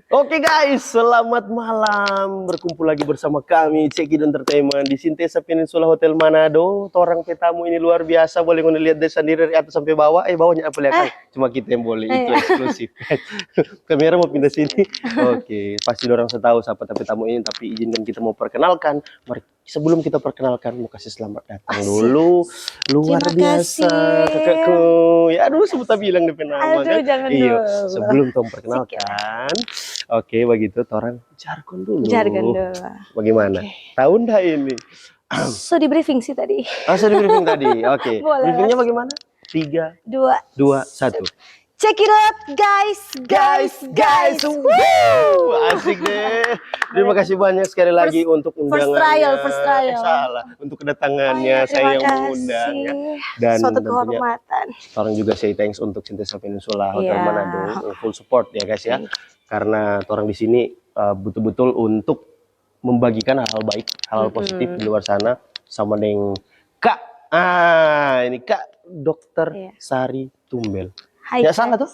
Oke guys, selamat malam. Berkumpul lagi bersama kami Cekid Entertainment di Sintesa Peninsula Hotel Manado. Torang petamu ini luar biasa, boleh kalian lihat dari sendiri dari atas sampai bawah. Bawahnya apa lihat kan? Cuma kita yang boleh, itu eksklusif. Kamera mau pindah sini. Oke, pasti orang tahu siapa tapi tamu ini, tapi izinkan kita mau perkenalkan. Mari sebelum kita perkenalkan, mau kasih selamat datang dulu. Luar biasa kakakku. Ya aduh, sebut bilang DP nama kan. Iya, sebelum Tom perkenalkan. Oke, begitu Toran jargon dulu. Jargon dulu. Bagaimana? Tahu ndak ini? So di briefing sih tadi. Oh, sudah di briefing tadi. Oke. Briefingnya bagaimana? 3, 2, 1. Check it out, guys. Asik deh. Terima kasih banyak sekali lagi untuk undangannya. First trial. Salah, untuk kedatangannya saya yang mengundang ya. Dan suatu kehormatan. Orang juga say thanks untuk Sintesa Peninsula Hotel Manado, full support ya guys ya. Karena orang di sini betul-betul untuk membagikan hal-hal baik, hal-hal positif di luar sana sama dengan Kak. Ini Kak Dokter Sari Tumbel. Hai, ya salah tuh?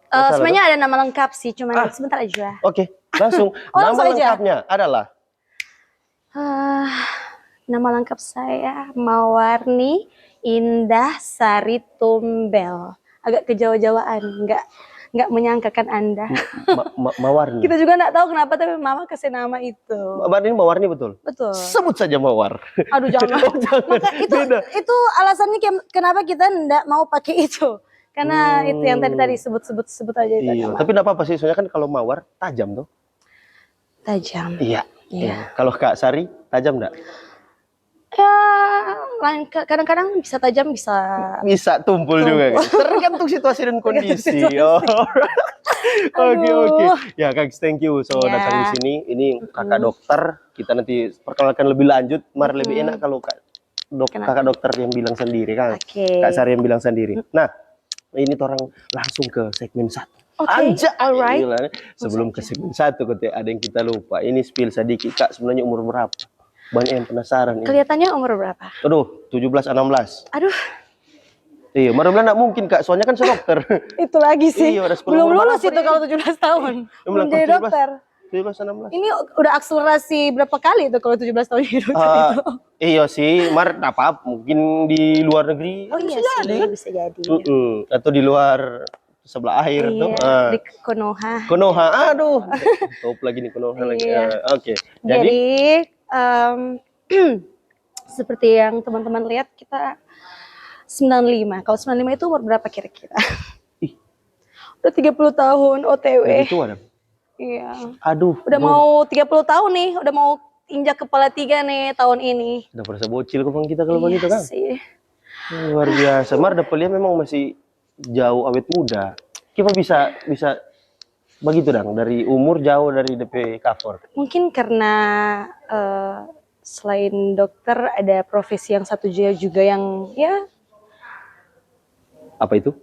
Sebenarnya ada nama lengkap sih, cuman sebentar aja. Oke, langsung. Nama lengkapnya adalah? Nama lengkap saya Mawarni Indah Sari Tumbel. Agak kejawa-jawaan, nggak menyangkakan Anda. Mawarni. Kita juga nggak tahu kenapa, tapi Mama kasih nama itu. Mawarni betul? Betul. Sebut saja Mawar. Aduh jangan. Maka itu alasannya kenapa kita nggak mau pakai itu. Karena itu yang tadi sebut aja itu. Iya, tapi enggak apa-apa sih, soalnya kan kalau mawar tajam tuh. Tajam. Iya. Kalau Kak Sari tajam enggak? Ya, kadang-kadang bisa tajam, bisa tumpul juga. Tergantung situasi dan kondisi. Oke. Ya, Kak, thank you datang di sini. Ini kakak dokter. Kita nanti perkenalkan lebih lanjut. Lebih enak kalau kakak dokter yang bilang sendiri kan. Kak Sari yang bilang sendiri. Nah, ini orang langsung ke segmen 1. Alright. Sebelum ke segmen 1, ada yang kita lupa. Ini spill sedikit, Kak, sebenarnya umur berapa? Banyak yang penasaran. Kelihatannya umur berapa? Aduh, 17-16. Aduh. Iya, mudah-mudahan enggak mungkin, Kak. Soalnya kan saya dokter. Itu lagi sih. Iya, belum lulus itu kalau 17 tahun. Belum jadi dokter. 17-16. Ini udah akselerasi berapa kali itu kalau 17 tahun jadi dokter itu? Iya sih, apa mungkin di luar negeri. Oh iya sih, bisa jadi. Atau di luar sebelah air tuh. Di Konoha. Aduh. Top lagi nih Konoha lagi. Oke. Jadi seperti yang teman-teman lihat, kita 95. Kalau 95 itu umur berapa kira-kira? Udah 30 tahun OTW. Itu ada. Iya. Aduh. Udah mau 30 tahun nih, udah mau injak kepala 3 nih tahun ini. Udah berasa bocil kok kita kalau begitu kan? Sih. Luar biasa. Dapetnya memang masih jauh awet muda. Kita bisa begitu dong, dari umur jauh dari DP cover. Mungkin karena selain dokter ada profesi yang satu juga yang ya. Apa itu?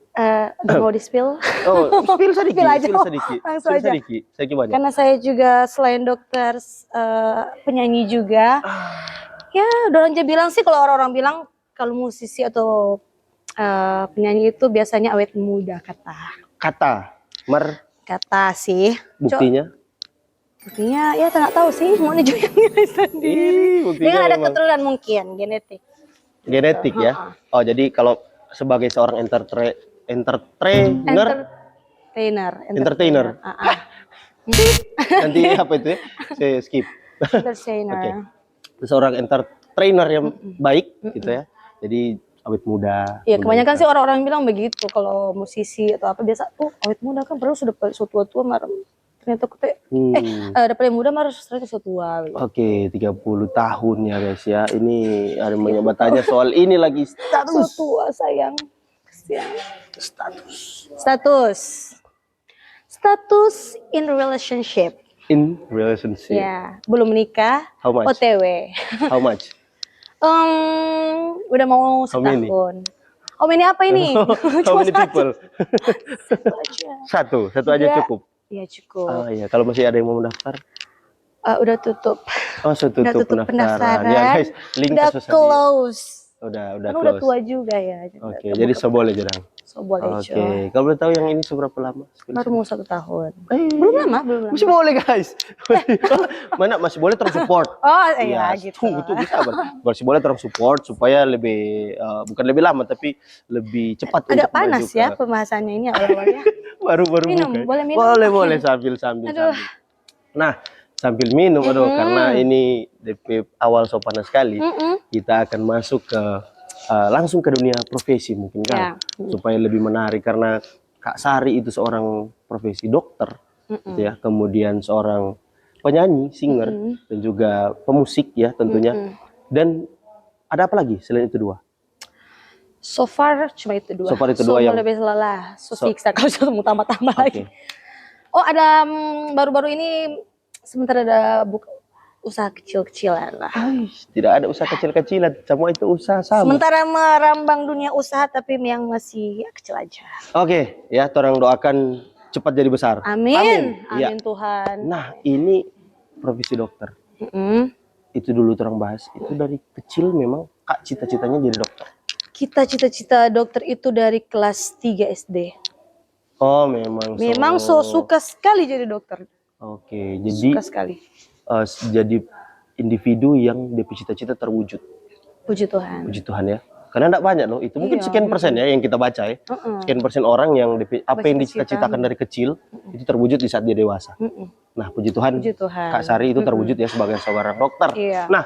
Mau di-spill? Spill sedikit. Langsung aja. Karena saya juga selain dokter penyanyi juga. Ya, orang aja bilang sih, kalau orang-orang bilang kalau musisi atau penyanyi itu biasanya awet muda kata sih. Buktinya ya nggak tahu sih, mau juga sendiri. Dia kan ada keturunan mungkin genetik ya. Oh, jadi kalau sebagai seorang entertainer. Nanti apa itu ya? Saya skip. Entertainer. Seorang entertainer yang baik gitu ya. Jadi awet muda. Iya, kebanyakan sih orang-orang bilang begitu kalau musisi atau apa, biasa awet muda kan, padahal sudah tua marah. Ternyata daripada muda marah ternyata tua. Oke, 30 tahun ya guys ya. Ini ada banyak bertanya soal ini lagi status. Tua sayang. Status in relationship. Ya, belum menikah. How much? OTW. How much? Udah mau setahun. Ini apa ini? How many people? Satu aja cukup. Iya cukup. Iya, kalau masih ada yang mau mendaftar? Udah tutup. Sudah tutup pendaftaran. Ya guys, link udah close. Udah Kan udah close. tua juga ya. Oke, jadi so boleh Jodang. So boleh Oke, coy. kalau boleh tahu yang ini seberapa lama? Baru mau 1 tahun. Eh, Belum lama. masih boleh guys. Mana masih boleh terus support. Oh iya Iya, gitu. tunggu sabar. Masih boleh terus support supaya lebih bukan lebih lama tapi lebih cepat Agak untuk panas maju ya ke pembahasannya ini awal-awalnya. baru Minum, buka. boleh minum? Boleh Oke. sambil. Aduh. Nah, sambil minum karena ini DP awal so panas sekali. Kita akan masuk ke langsung ke dunia profesi mungkin kan. Supaya lebih menarik karena Kak Sari itu seorang profesi dokter gitu ya. Kemudian seorang penyanyi, singer dan juga pemusik ya tentunya. Dan ada apa lagi selain itu dua? So far cuma itu dua. So far itu dua yang lebih lelah. Siksa kalau sudah mau tambah-tambah lagi. Oh ada baru-baru ini sebentar ada buka usaha kecil-kecilan lah. Tidak ada usaha kecil-kecilan, semua itu usaha sama. Sementara merambang dunia usaha tapi yang masih kecil aja. Oke, ya, orang doakan cepat jadi besar. Amin Ya. Tuhan. Nah, ini profesi dokter. Itu dulu orang bahas. Itu dari kecil memang Kak cita-citanya jadi dokter. Kita cita-cita dokter itu dari kelas 3 SD. Oh, memang. Memang so suka sekali jadi dokter. Oke, jadi suka sekali. Jadi individu yang DP cita-cita terwujud. Puji Tuhan. Puji Tuhan ya. Karena enggak banyak loh. Itu mungkin sekian persen ya yang kita baca ya. Sekian persen orang yang apa yang dicita-citakan dari kecil itu terwujud di saat dia dewasa. Nah, puji Tuhan. Kak Sari itu terwujud ya sebagai seorang dokter. Iya. Nah,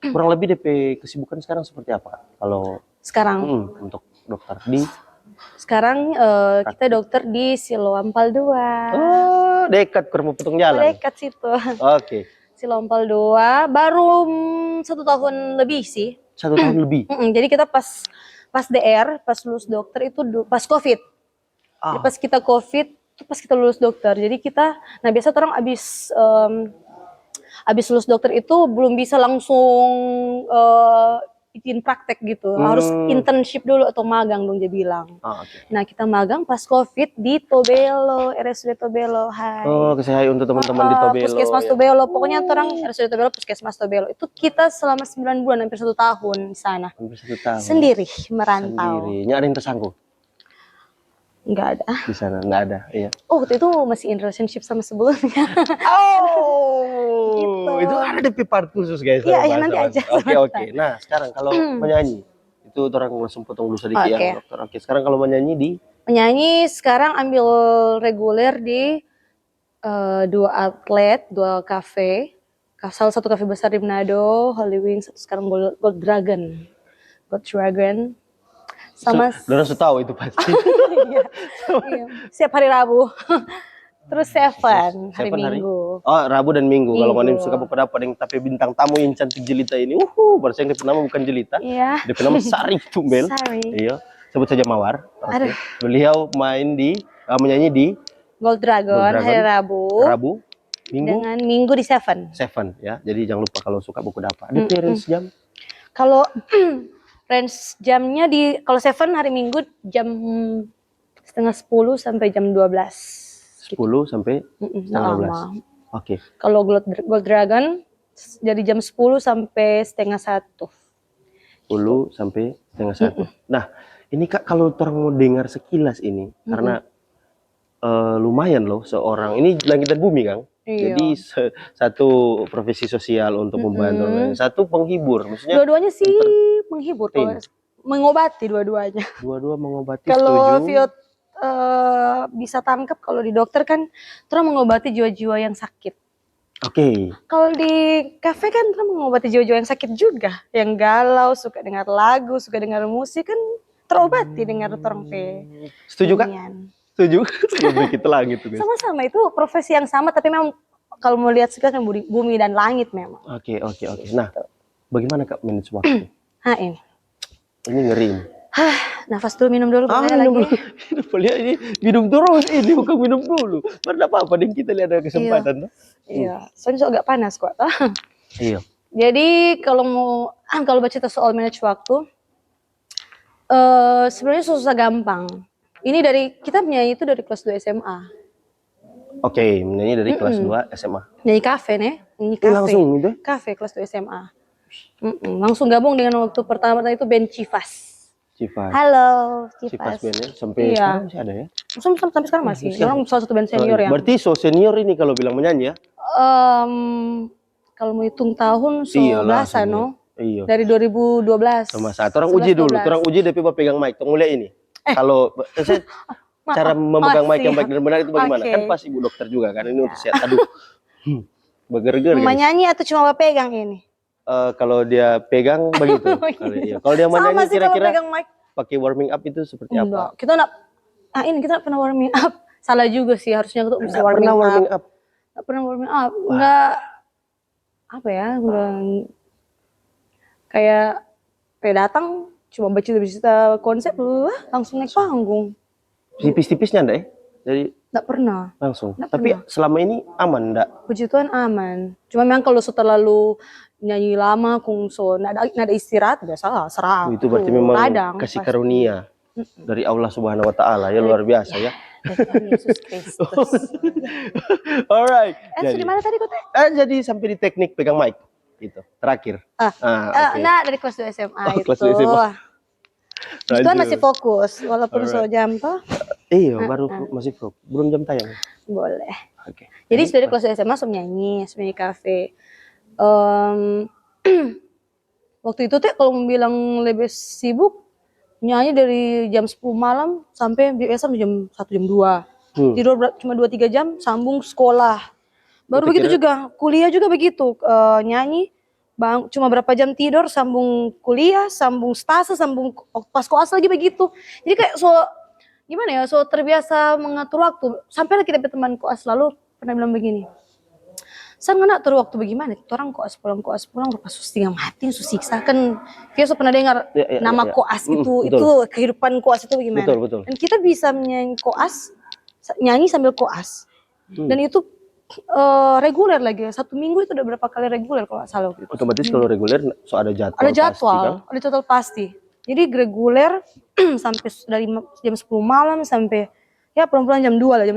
kurang lebih DP kesibukan sekarang seperti apa, Kak? Kalau sekarang untuk dokter di sekarang kita dokter di Siloampal 2. Oh, dekat kurang potong jalan. Dekat situ. Oke. Siloampal 2 baru 1 tahun lebih sih. 1 tahun lebih. Jadi kita pas DR, pas lulus dokter itu pas COVID. Jadi pas kita COVID, pas kita lulus dokter. Jadi kita, nah biasa orang abis lulus dokter itu belum bisa langsung bikin praktek gitu. Harus internship dulu atau magang dong dia bilang. Nah kita magang pas COVID di Tobelo, RSUD Tobelo. Hai. Oh, saya untuk teman-teman di Tobelo. Puskesmas Tobelo. Pokoknya orang RSUD Tobelo, Puskesmas Tobelo. Itu kita selama 9 bulan, hampir 1 tahun di sana. Hampir 1 tahun. Sendiri, merantau. Sendiri. Nggak ada yang tersangkut? Nggak ada. Di sana nggak ada, iya. Oh, waktu itu masih in relationship sama sebelumnya. Oh, gitu. Itu ada di part khusus guys. Iya, nanti aja. Oke. Nah, sekarang kalau menyanyi, itu orang langsung potong dulu sedikit ya, dokter. Oke, sekarang kalau menyanyi di? Menyanyi sekarang ambil reguler di 2 outlet, 2 cafe. Salah satu cafe besar di Manado, Holy Wings, sekarang Gold Dragon. Sama Dorang sudah tahu itu pasti. iya. Setiap hari Rabu. Terus Seven hari Minggu. Oh, Rabu dan Minggu. Kalau kalian suka dapat yang tapi bintang tamu yang cantik jelita ini, baru yang nama bukan jelita. Iya. Dia nama Sari Tumbel. Iya. Sebut saja Mawar. Okay. Beliau main di menyanyi di Gold Dragon hari Rabu. Minggu. Dengan Minggu di Seven ya. Jadi jangan lupa kalau suka buku dapat. Ada range jam? Kalau range jamnya kalau Seven hari Minggu jam 9:30 sampai jam 12. 10 sampai setengah 12. Oke. Kalau Gold Dragon jadi jam 10 sampai setengah 1. 10 sampai setengah 1. Nah, ini Kak kalau orang mau dengar sekilas ini karena lumayan loh seorang ini langit dan bumi Kang. Iya. Jadi satu profesi sosial untuk membantu, satu penghibur. Maksudnya dua-duanya sih menghibur, kalau mengobati dua-duanya. Dua-dua mengobati. Kalau Viot bisa tangkap kalau di dokter kan terus mengobati jiwa-jiwa yang sakit. Oke. Kalau di kafe kan terus mengobati jiwa-jiwa yang sakit juga, yang galau, suka dengar lagu, suka dengar musik kan terobati dengar orang pe. Setuju Kak? Setuju. Begitu langit tuh guys. Sama-sama itu profesi yang sama tapi memang kalau mau lihat sekilas bumi dan langit memang. Oke. Nah, bagaimana Kak manage waktu? Ini. Ini ngeri. Nafas dulu, minum dulu. Minum dulu. Ini minum terus, ini bukan minum dulu. Baru apa-apa deh kita lihat ada kesempatan. Iya, soalnya agak panas kok. Iya. Jadi kalau baca soal manage waktu, sebenarnya susah gampang. Ini kita menyanyi itu dari kelas 2 SMA. Oke, menyanyi dari kelas 2 SMA. Nyanyi kafe nih, nyanyi kafe. Langsung gitu? Kafe kelas 2 SMA. Langsung gabung dengan waktu pertama itu band Civas. Civas. Halo, Civas Civas. bandnya sampai Iya. sekarang masih ada ya? Sampai sekarang masih. Orang salah satu band senior yang. Berarti so senior ini kalau bilang menyanyi ya? Kalau mau hitung tahun Iyalah, belasan no. Iya. Dari 2012. Sama saat orang uji dulu, orang uji DP pegang mic, tunggu lihat ini. Kalau cara memegang mic yang baik dan benar itu bagaimana? Kan pas ibu dokter juga kan, ini untuk sehat. Aduh, berger-ger. Menyanyi atau cuma pegang ini? Kalau dia pegang begitu. Kalau dia menyanyi kira-kira pakai warming up itu seperti apa? Kita kita pernah warming up. Salah juga sih, harusnya kita bisa warming up. Nggak pernah warming up. Enggak, apa ya, kayak datang cuma baca konsep langsung naik panggung. Tipis-tipisnya enggak ya? Jadi enggak pernah. Langsung. Nggak Tapi pernah. selama ini aman enggak? Puji Tuhan aman. Cuma memang kalau terlalu nyanyi lama kungso nada istirahat biasa serah. Itu berarti memang kasih karunia dari Allah Subhanahu wa taala ya, luar biasa ya. Yesus Kristus. Alright. Jadi mana tadi kota? Jadi sampai di teknik pegang mic gitu. Terakhir. Okay. Nah, dari kelas 2 SMA itu. Kelas 2 SMA. Itu masih fokus walaupun so jam toh. Iya, baru masih fokus. Belum jam tayang. Boleh. Oke. Jadi dari kelas 2 SMA nyanyi kafe. Waktu itu teh kalau bilang lebih sibuk nyanyi dari jam 10 malam sampai biasa jam 1 jam 2. Tidur cuma 2-3 jam, sambung sekolah. Baru begitu juga, kuliah juga begitu. Nyanyi cuma berapa jam tidur, sambung kuliah, sambung stase, sambung pas koas lagi begitu. Jadi kayak gimana ya, terbiasa mengatur waktu. Sampai kita teman koas lalu pernah bilang begini, saya nggak atur waktu bagaimana, orang koas pulang pas setengah mati, siksa kan. Kita pernah dengar nama koas itu kehidupan koas itu bagaimana. Betul. Dan kita bisa menyanyi koas, nyanyi sambil koas. Dan itu reguler lagi, 1 minggu itu udah berapa kali reguler kalau nggak salah gitu. Otomatis kalau reguler ada jadwal. Ada jadwal pasti. Jadi reguler sampai dari jam 10 malam sampai ya pulang jam 2 lah, jam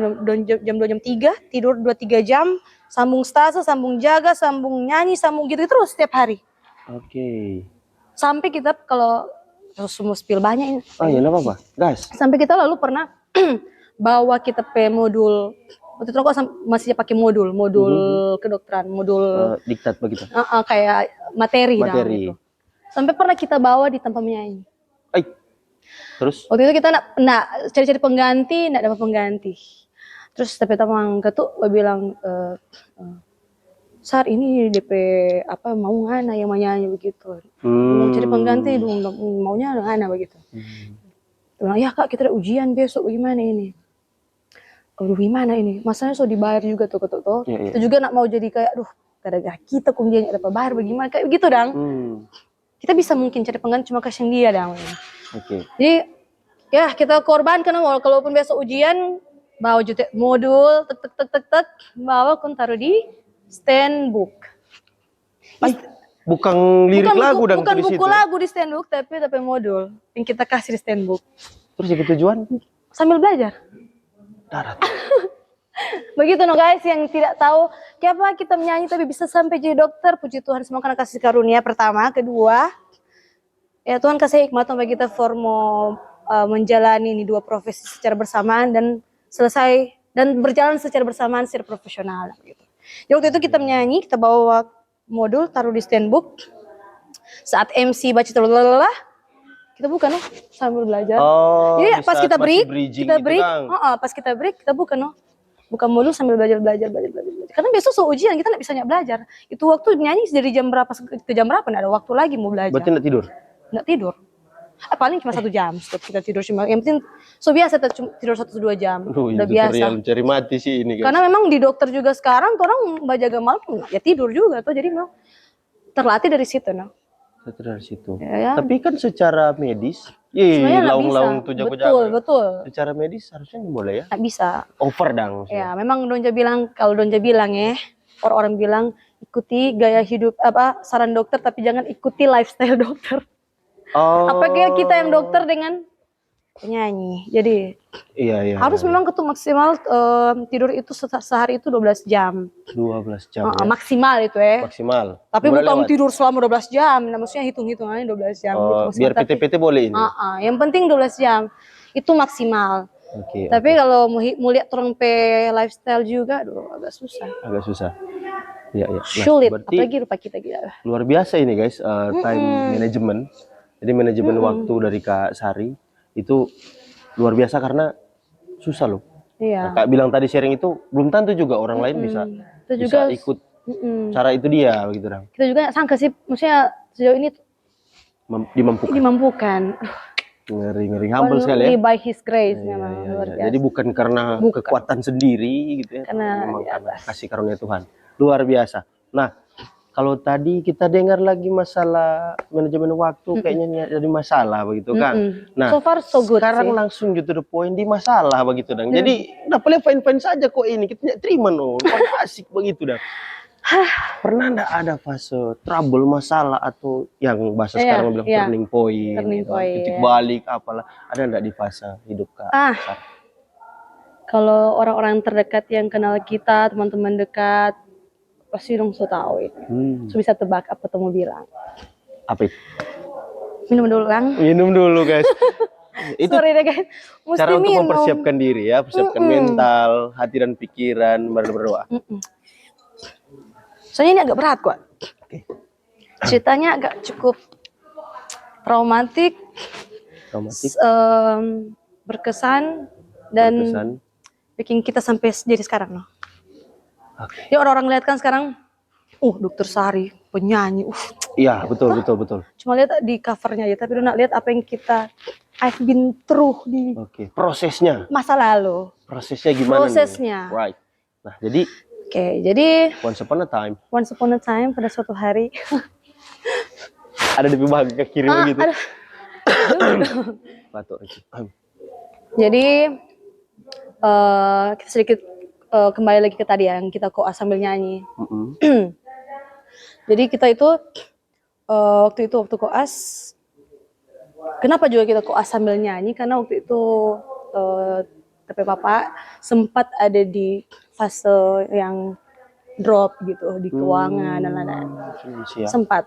2 jam 3, tidur 2-3 jam, sambung stase, sambung jaga, sambung nyanyi, sambung gitu terus setiap hari. Oke. Sampai kita kalau semua spill banyak ini. Oh iya, enggak apa-apa. Guys. Sampai kita lalu pernah bawa kita pe modul. Waktu itu aku masih pakai modul kedokteran, modul diktat begitu. Kayak materi. Gitu. Sampai pernah kita bawa di tempat menyanyi. Terus? Waktu itu kita nak cari-cari pengganti, nak dapat pengganti. Terus tapi teman ketuk bilang, saat ini DP mau ngana yang menyanyi begitu. Mau cari pengganti maunya ngana begitu. Bilang, ya kak kita ada ujian besok, bagaimana ini? Aduh gimana ini? Masanya dibayar juga tuh ketuk tuh. Itu juga nak mau jadi kayak, aduh gara-gara kita kemudian ada bayar bagaimana kayak begitu dang. Kita bisa mungkin cari pengganti cuma kasih dia dang. Jadi ya kita korbankan, kalaupun besok ujian bawa jutek modul tek bawa kun taruh di stand book. Bukan lirik lagu dan bukan buku lagu di stand book tapi modul yang kita kasih di stand book. Terus yang tujuan sambil belajar. Darat. Begitu guys yang tidak tahu kenapa kita menyanyi tapi bisa sampai jadi dokter, puji Tuhan semua karena kasih karunia pertama, kedua ya Tuhan kasih hikmat bagi kita mau menjalani ini 2 profesi secara bersamaan dan selesai dan berjalan secara bersamaan secara profesional gitu. Jadi waktu itu kita menyanyi, kita bawa modul taruh di stand book. Saat MC baca kita buka sambil belajar. Jadi pas kita break, pas kita break kita buka buka modul sambil belajar. Karena besok ujian kita nggak bisa belajar. Itu waktu nyanyi dari jam berapa ke jam berapa? Nggak ada waktu lagi mau belajar. Berarti nggak tidur? Nggak tidur. Paling cuma 1 jam. Kita tidur cuma. Yang penting biasa tidur 1-2 jam. Udah biasa. Cari mati sih ini. Karena memang di dokter juga sekarang orang jaga malam ya tidur juga tuh. Jadi memang terlatih dari situ Dari situ. Ya. Tapi kan secara medis, laung-laung tuh jago-jago. Betul. Secara medis harusnya boleh ya? Nggak bisa. Over dong. Ya, memang kalau Donja bilang ya, orang-orang bilang ikuti gaya hidup saran dokter tapi jangan ikuti lifestyle dokter. Apalagi kita yang dokter dengan penyanyi. Jadi Iya. Harus memang ketua maksimal tidur itu sehari itu 12 jam. 12 jam ya. Maksimal itu ya. Maksimal. Tapi Boleh bukan lewat. tidur selama 12 jam. Nah, maksudnya hitung-hitungannya 12 jam gitu maksimal. Biar PT-PT boleh ini. Yang penting 12 jam. Itu maksimal. Oke. Tapi kalau mau lihat orang lifestyle juga, aduh agak susah. Agak susah. Iya. Nah, Sulit, berarti apalagi rupa kita gitu. luar biasa ini guys, time management. Jadi manajemen waktu dari Kak Sari itu luar biasa karena susah loh. Iya. Nah, Kak bilang tadi sharing itu belum tentu juga orang lain bisa ikut cara itu dia begitu dong. Kita juga sangka sih, maksudnya sejauh ini dimampukan. Ngeri humble sekali ya. Only by His grace Iya. luar biasa. Jadi bukan karena kekuatan sendiri gitu ya. Karena memang karena kasih karunia Tuhan. Luar biasa. Nah, kalau tadi kita dengar lagi masalah manajemen waktu kayaknya ada masalah begitu kan. Nah, so far so good sekarang sih. langsung to the point di masalah begitu dong. Jadi udah boleh fine-fine saja kok ini. Kita tidak terima no. Asik begitu dah. Pernah enggak ada fase trouble, masalah atau yang bahasa sekarang bilang turning point, titik balik apalah. Ada enggak di fase hidup Kak? Kalau orang-orang terdekat yang kenal kita, teman-teman dekat, pasti dong so tahu itu. So bisa tebak apa tuh mau bilang. Apa itu? Minum dulu Kang. Minum dulu guys. Itu sorry deh guys. Mesti cara untuk minum. mempersiapkan diri ya, persiapkan mental, hati dan pikiran, berdoa. Soalnya ini agak berat kok. Ceritanya agak cukup traumatik. Berkesan dan bikin kita sampai jadi sekarang loh. Ya orang-orang lihat kan sekarang, Dokter Sari penyanyi, Iya betul. Cuma lihat di covernya aja, tapi udah lihat apa yang I've been through di prosesnya, masa lalu. Prosesnya gimana? Prosesnya. Right. Nah jadi. Jadi Once upon a time pada suatu hari ada di bagian ke kiri begitu. Batuk. Jadi kita sedikit kembali lagi ke tadi yang kita koas sambil nyanyi. Jadi kita itu waktu koas, kenapa juga kita koas sambil nyanyi? Karena waktu itu tapi Papa sempat ada di fase yang drop gitu di keuangan dan lain-lain. Sempat.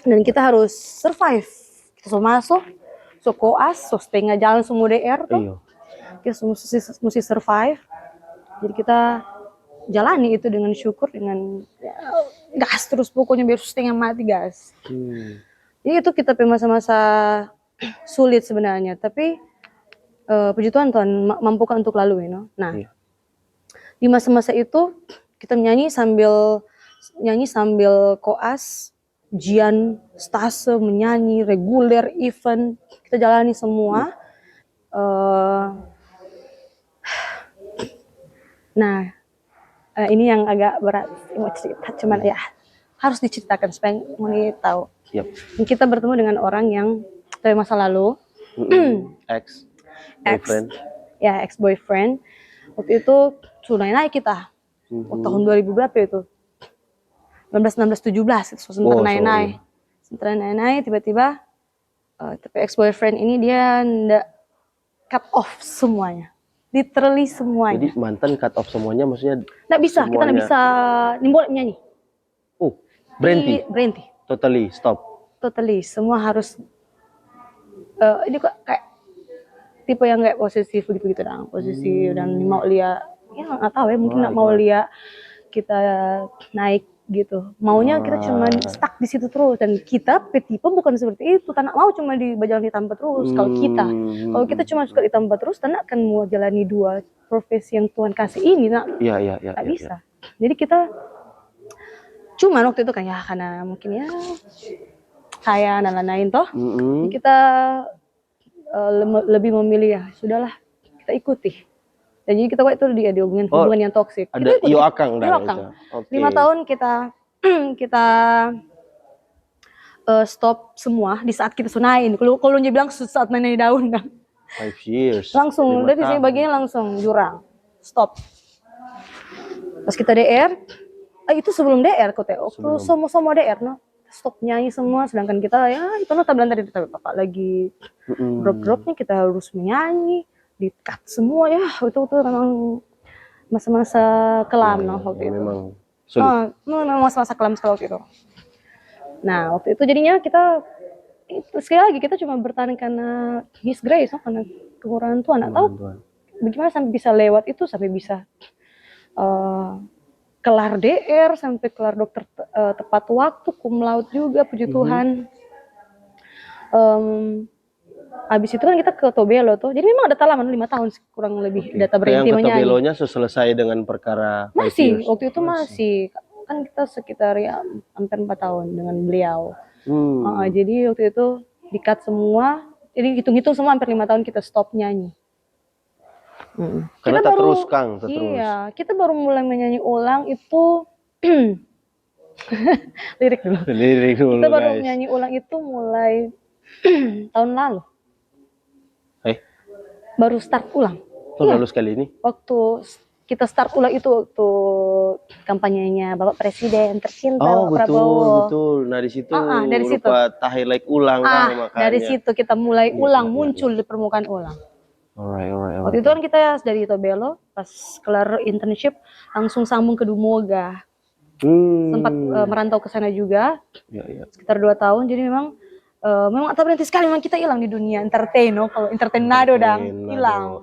Dan kita harus survive. Kita masuk, koas, setengah jalan semua DR tuh. Kita mesti survive. Jadi kita jalani itu dengan syukur, dengan gas terus pokoknya biar setengah mati gas. Jadi itu kita masa-masa sulit sebenarnya, tapi puji Tuhan mampukan untuk lalui, no? Nah, di masa-masa itu kita nyanyi sambil koas, ujian, stase, menyanyi, reguler, event, kita jalani semua. Nah, ini yang agak berat mau cerita, cuman ya harus diceritakan supaya mau tahu. Kita bertemu dengan orang yang dari masa lalu, ex-boyfriend. Waktu itu sudah naik kita, tahun 2000 berapa itu? 19, 16, 17 itu sebentar naik, tiba-tiba tapi ex-boyfriend ini dia ndak cut off semuanya. Literally semuanya. Jadi mantan cut off semuanya maksudnya? Nggak bisa, semuanya. Kita nggak bisa nimbol menyanyi. Berhenti. Totally stop. Totally, semua harus. Ini kok kayak tipe yang kayak posesif gitu dong, posesif dan mau lihat, ya nggak tahu ya mungkin nggak mau lihat kita naik gitu. Maunya kita cuma stuck di situ terus, dan kita tipe bukan seperti itu. Tanah mau cuma jalan di tempat terus. Kalau kita cuma suka di tempat terus, tanah akan mau jalani dua profesi yang Tuhan kasih ini, nggak bisa. Jadi kita cuma waktu itu kan ya karena mungkin ya saya dan lain-lain toh, kita lebih memilih ya sudahlah kita ikuti. Dan jadi kita waktu itu di hubungan yang toksik. Ada Yoakang. 5 tahun kita stop semua di saat kita sunain. Kalau dia bilang saat naik daun kan. 5 years. Langsung dari sini bagiannya langsung jurang. Stop. Pas kita DR, itu sebelum DR kok Teo. Waktu semua DR no. Stop nyanyi semua, sedangkan kita ya itu notabene dari Papa lagi drop-dropnya kita harus menyanyi di-cut semua ya. Itu memang masa-masa kelam waktu itu. Memang sulit. Memang masa-masa kelam sekali waktu itu. Nah, waktu itu jadinya kita sekali lagi kita cuma bertahan karena His grace, karena kemurahan Tuhan. Nggak tahu bagaimana sampai bisa lewat itu, sampai bisa kelar DR, sampai kelar dokter tepat waktu, cum laude juga, puji Tuhan. Habis itu kan kita ke Tobelo tuh, jadi memang ada talaman 5 tahun kurang lebih data berhenti menyanyi. Yang ke Tobelonya selesai dengan perkara masih, waktu itu masih. Kan kita sekitar ya hampir 4 tahun dengan beliau. Jadi waktu itu di-cut semua, jadi hitung-hitung semua hampir 5 tahun kita stop nyanyi. Karena kita terus Kang, iya, kita baru mulai menyanyi ulang itu lirik dulu. Kita baru menyanyi ulang itu mulai tahun lalu. Baru start ulang. Lalu sekali ini? Waktu kita start ulang itu waktu kampanyenya Bapak Presiden tercinta Bapak Prabowo. Betul. Nah di situ lupa highlight ulang kan makanya. Dari situ kita mulai ulang, muncul di permukaan ulang. Alright. Waktu itu kan kita dari Tobelo, pas kelar internship langsung sambung ke Dumoga. Sempat merantau ke sana juga, sekitar 2 tahun. Jadi memang tak berhenti sekali, memang kita hilang di dunia entertain. Kalau entertainado hilang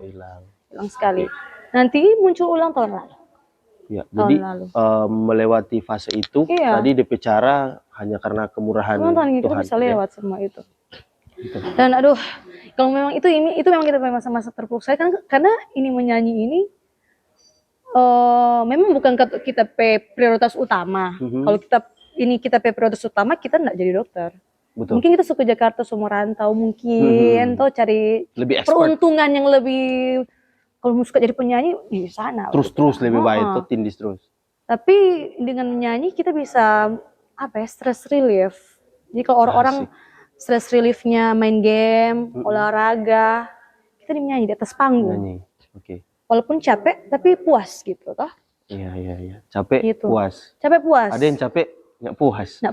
sekali. Nanti muncul ulang tahun lalu. Ya, jadi melewati fase itu tadi DP cara hanya karena kemurahan Tuhan. Kita bisa lewat semua itu. Dan aduh, kalau memang itu memang kita masa-masa terpuruk saya kan, karena ini menyanyi ini memang bukan kita prioritas utama. Kalau kita prioritas utama, kita enggak jadi dokter. Betul. Mungkin kita suka Jakarta, semua rantau mungkin, atau cari peruntungan yang lebih. Kalau mau suka jadi penyanyi di sana. Terus lebih baik tuh tindis terus. Tapi dengan menyanyi kita bisa stress relief. Jadi kalau orang-orang stress reliefnya main game, olahraga, kita menyanyi di atas panggung. Walaupun capek tapi puas gitu toh. Iya. Capek gitu. Puas. Capek puas. Ada yang capek nggak puas.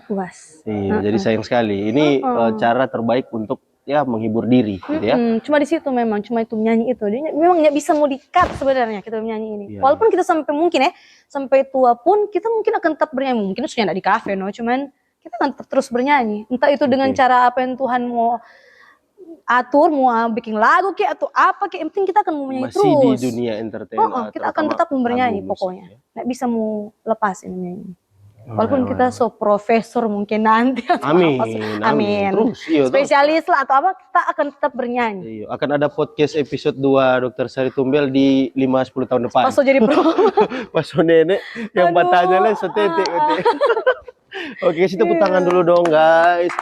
Iya, jadi sayang sekali. Ini cara terbaik untuk menghibur diri gitu ya. Cuma di situ memang, cuma itu menyanyi itu. Dia memang nggak bisa mau di-cut sebenarnya kita menyanyi ini. Walaupun kita sampai mungkin sampai tua pun kita mungkin akan tetap bernyanyi. Mungkin sudah nggak di kafe cuman kita akan tetap terus bernyanyi. Entah itu dengan cara apa yang Tuhan mau atur, mau bikin lagu atau apa yang penting kita akan mau menyanyi terus. Masih di dunia entertain. Kita akan tetap bernyanyi pokoknya. Nggak bisa mau lepas ini menyanyi. Walaupun kita profesor mungkin nanti atau amin. Terus, spesialis lah atau apa, kita akan tetap bernyanyi. Akan ada podcast episode 2 Dokter Sari Tumbel di 5-10 tahun depan. Pas jadi pro. Pas nenek yang batanya lah setetek. Oke, kita tepuk tangan dulu dong guys.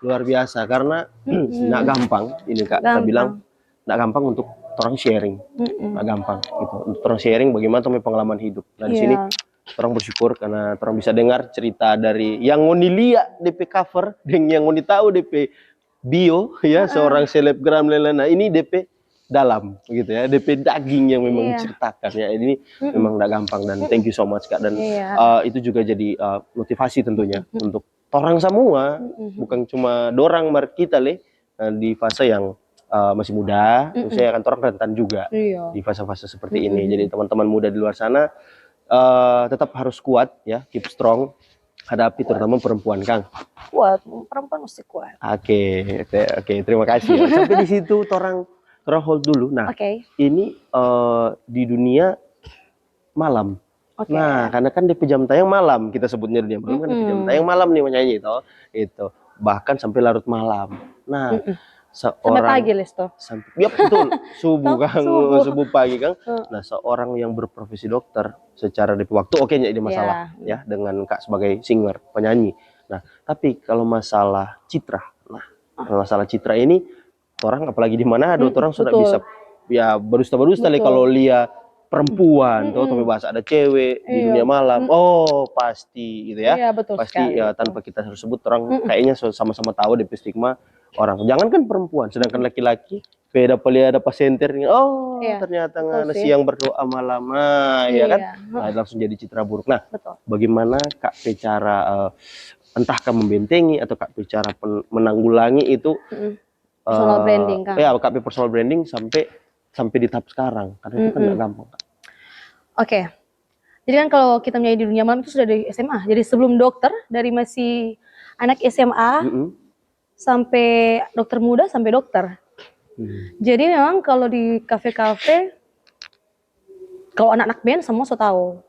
Luar biasa karena nggak gampang ini Kak. Kita bilang nggak gampang untuk orang sharing. Nggak gampang gitu. Untuk orang sharing bagaimana pengalaman hidup. Nah di sini orang bersyukur karena orang bisa dengar cerita dari yang ngoni lihat DP cover dan yang ngoni tahu DP bio seorang selebgram Nah ini DP dalam gitu ya, DP daging yang memang diceritakan ya. Ini memang enggak gampang dan thank you so much Kak, dan itu juga jadi motivasi tentunya untuk orang semua, bukan cuma dorang kita di fase yang masih muda, saya akan orang rentan juga di fase-fase seperti ini. Jadi teman-teman muda di luar sana tetap harus kuat ya, keep strong hadapi terutama perempuan Kang. Kuat, perempuan mesti kuat. Oke, terima kasih. Sampai di situ orang hold dulu. Nah, ini di dunia malam. Nah, karena kan DP jam tayang malam, kita sebutnya dunia malam kan DP jam tayang malam nih menyanyi itu. Bahkan sampai larut malam. Nah, sampai pagi Lesto. Ya betul, subuh Kang, subuh pagi Kang. Nah, seorang yang berprofesi dokter secara DP waktu nya ini masalah ya dengan Kak sebagai singer, penyanyi. Nah, tapi kalau masalah citra. Masalah citra ini orang apalagi di mana orang sudah bisa ya berdusta-berdusta kalau lihat perempuan tapi bahasa ada cewek di dunia malam. Oh, pasti gitu ya. Pasti ya tanpa kita harus sebut orang kayaknya sama-sama tahu DP stigma orang. Jangankan perempuan, sedangkan laki-laki beda ada pasenter ternyata siang berdoa malam ya kan. Nah, langsung jadi citra buruk. Nah, bagaimana Kak cara entahkah membentengi atau Kak cara menanggulangi itu personal branding Kak. Ya, Kak personal branding sampai sampai di tahap sekarang? Karena itu kan nggak gampang. Oke. Jadi kan kalau kita menyanyi di dunia malam itu sudah dari SMA. Jadi sebelum dokter, dari masih anak SMA sampai dokter muda sampai dokter. Jadi memang kalau di kafe-kafe, kalau anak-anak band semua so tahu.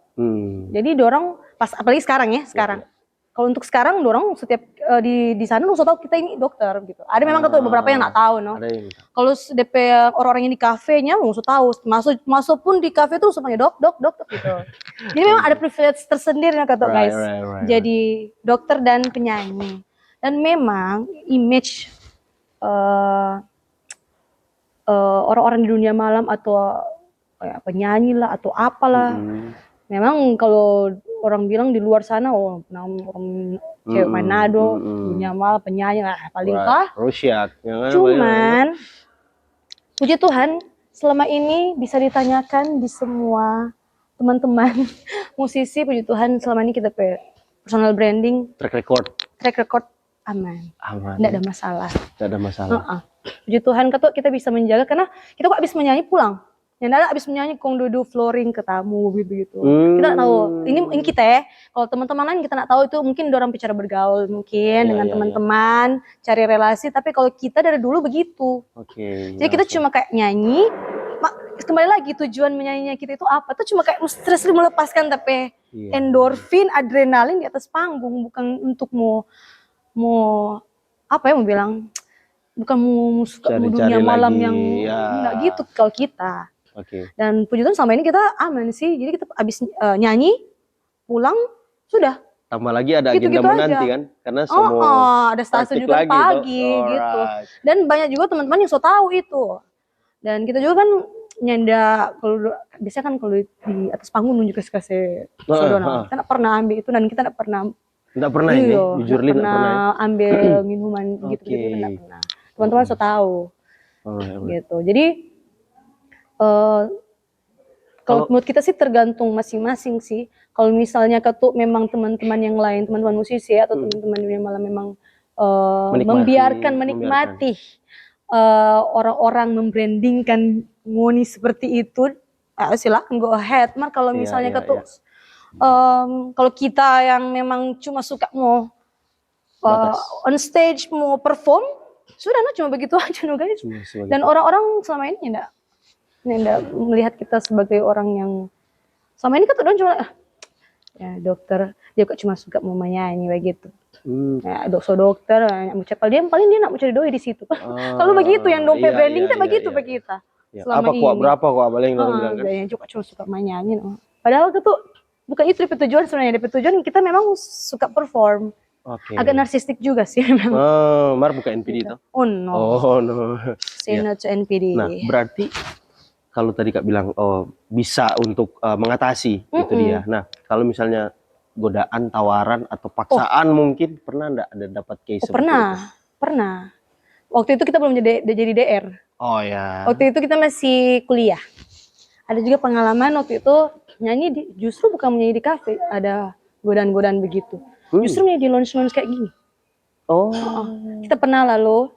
Jadi dorong pas apalagi sekarang ya sekarang. Kalau untuk sekarang dorong setiap di sana so tahu kita ini dokter gitu. Ada memang beberapa yang nggak tahu, no. Kalau DP orang-orang yang di kafenya so tahu. Masuk pun di kafe tuh semuanya dok gitu. Jadi memang ada privilege tersendiri kata guys. Jadi dokter dan penyanyi. Dan memang image orang-orang di dunia malam atau penyanyi lah atau apalah. Memang kalau orang bilang di luar sana, orang cewek Manado, dunia malam, penyanyi lah paling kah. Cuman, puji Tuhan, selama ini bisa ditanyakan di semua teman-teman musisi, puji Tuhan selama ini kita personal branding, track record aman. Nggak ada masalah. Puji Tuhan kita bisa menjaga karena kita kok habis menyanyi pulang. Yang ada abis menyanyi kong duduk flooring ke tamu gitu. Kita nggak tahu. Ini kita ya. Kalau teman-teman lain kita nggak tahu itu mungkin orang bicara bergaul mungkin dengan teman-teman, cari relasi. Tapi kalau kita dari dulu begitu. Jadi kita cuma kayak nyanyi. Kembali lagi tujuan menyanyinya kita itu apa? Itu cuma kayak stres melepaskan tapi endorfin, adrenalin di atas panggung, bukan untuk mau apa ya mau bilang, bukan mau suka dunia malam yang nggak gitu kalau kita. Dan puji Tuhan selama ini kita aman sih. Jadi kita abis nyanyi, pulang, sudah. Tambah lagi ada agenda menanti kan? Karena semua ada stase juga pagi gitu. Dan banyak juga teman-teman yang so tahu itu. Dan kita juga kan nyenda, kalau biasanya kan kalau di atas panggung nunjuk ke saudara. Kita nggak pernah ambil itu dan kita nggak pernah. Nggak pernah ini, jujur nggak pernah ambil minuman gitu-gitu, nggak pernah. Teman-teman so tahu. Gitu. Jadi kalau menurut kita sih tergantung masing-masing sih. Kalau misalnya ketuk memang teman-teman yang lain, teman-teman musisi atau teman-teman yang malah memang menikmati orang-orang membrandingkan Ngoni seperti itu, silakan go ahead. Mar kalau misalnya ketuk kalau kita yang memang cuma suka mau on stage mau perform, sudah cuma begitu aja guys. Dan orang-orang selama ini enggak melihat kita sebagai orang yang sama ini kan tuh cuma ya dokter, dia kok cuma suka mau menyanyi begitu. Ya dokter, mau cepel dia paling dia nak mau cari doi di situ. Kalau begitu yang dompet branding kita begitu bagi kita. Apa kok berapa kok paling bilang kan? Yang cuma suka menyanyi. Padahal itu tuh bukan itu DP tujuan sebenarnya. DP tujuan kita memang suka perform. Agak narsistik juga sih memang. Mar bukan NPD itu? Oh no. Say no to NPD. Nah berarti kalau tadi Kak bilang bisa untuk mengatasi itu dia. Nah, kalau misalnya godaan, tawaran atau paksaan mungkin pernah enggak ada dapat case seperti itu? Pernah. Waktu itu kita belum jadi DR. Waktu itu kita masih kuliah. Ada juga pengalaman waktu itu nyanyi justru bukan menyanyi di kafe, ada godaan-godaan begitu. Justru menyanyi di lounge-lounge kayak gini. Kita pernah lalu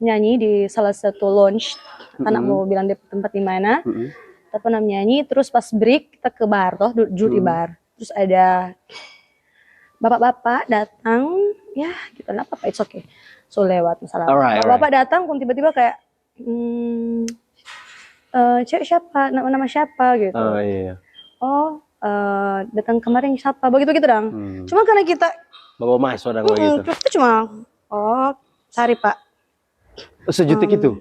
nyanyi di salah satu lounge. Anak mau bilang dia tempat di mana, kita pernah nyanyi, terus pas break kita ke bar duduk di bar, terus ada bapak-bapak datang, ya gitu lah, apa it's okay, so lewat masalah. Bapak datang, tiba-tiba kayak, cewek siapa, nama siapa gitu. Datang kemarin siapa, begitu dong. Cuma karena kita bawa mas orang gitu. Terus itu cuma, sorry pak. Sejutik itu.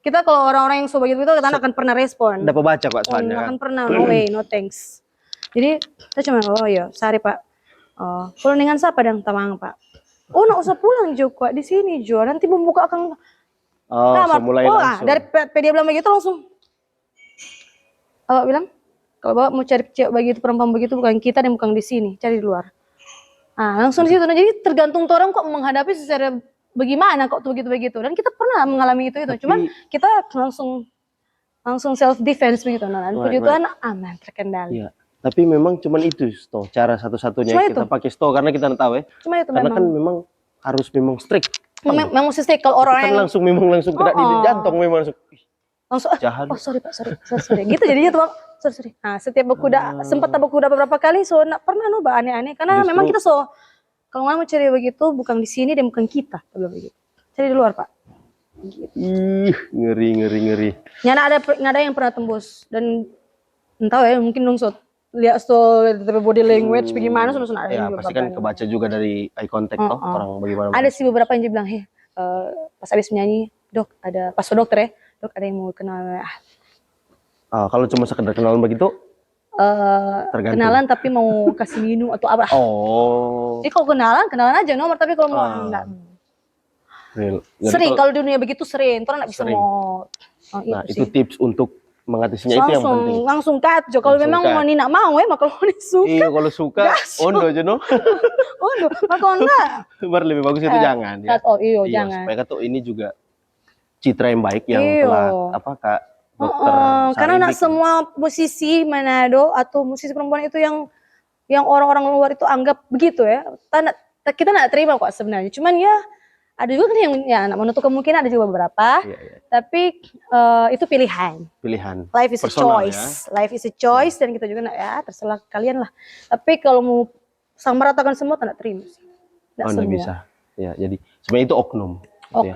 Kita kalau orang-orang yang so begitu kita akan pernah respon. Dapat baca kok soalnya. Akan pernah, no way, no thanks. Jadi kita cuma sorry pak. Pulang dengan siapa dang tamang pak? Nak usah pulang juga di sini Jo. Nanti membuka akan mulai langsung. Dari dia bilang begitu langsung. Bapak bilang kalau bapak mau cari cewek begitu, perempuan begitu bukan kita dan bukan di sini, cari di luar. Langsung di situ. Nah, jadi tergantung orang kok menghadapi secara bagaimana kok tuh begitu. Dan kita pernah mengalami itu. Cuman kita langsung self defense begitu. Dan puji Tuhan aman, terkendali. Tapi memang cuman itu cara satu-satunya kita pakai karena kita tahu ya. Cuma itu karena kan memang harus strict. Memang mesti strict kalau orang kan langsung kena di jantung memang langsung. langsung Jahat. oh sorry Pak, sorry. Gitu jadinya tuh Bang. Sorry. Nah, setiap aku udah sempat aku udah beberapa kali so nggak pernah Mbak aneh-aneh karena Justru- memang kita so kalau mau cari begitu bukan di sini dan bukan kita kalau begitu. Cari di luar Pak. Ih, ngeri. Nggak ada yang pernah tembus dan entah ya mungkin dong so lihat so dari body language bagaimana so ada Ya, yang pasti kan beberapa kebaca juga dari eye contact toh orang bagaimana. ada sih beberapa yang dia bilang pas habis menyanyi dok ada pas dokter ya dok ada yang mau kenal Kalau cuma sekedar kenalan begitu tergantung. kenalan tapi mau kasih minum atau apa jadi kalau kenalan aja nomor tapi kalau mau enggak sering kalau di dunia begitu sering orang nggak bisa mau nah itu tips untuk mengatasinya itu yang penting langsung cut jo kalau memang mau nak mau ya maka kalau suka iya kalau suka ondo aja no ondo maka enggak baru lebih bagus itu jangan ya jangan supaya tuh ini juga citra yang baik yang telah apa kak dokter karena nak semua musisi Manado atau musisi perempuan itu yang orang-orang luar itu anggap begitu ya kita nggak terima kok sebenarnya cuman ya ada juga kan yang ya nak menutup kemungkinan ada juga beberapa tapi itu pilihan life is personal, a choice life is a choice dan kita juga ya terserah kalian lah tapi kalau mau samaratakan semua tak terima sih nggak bisa ya jadi sebenarnya itu oknum. Ya,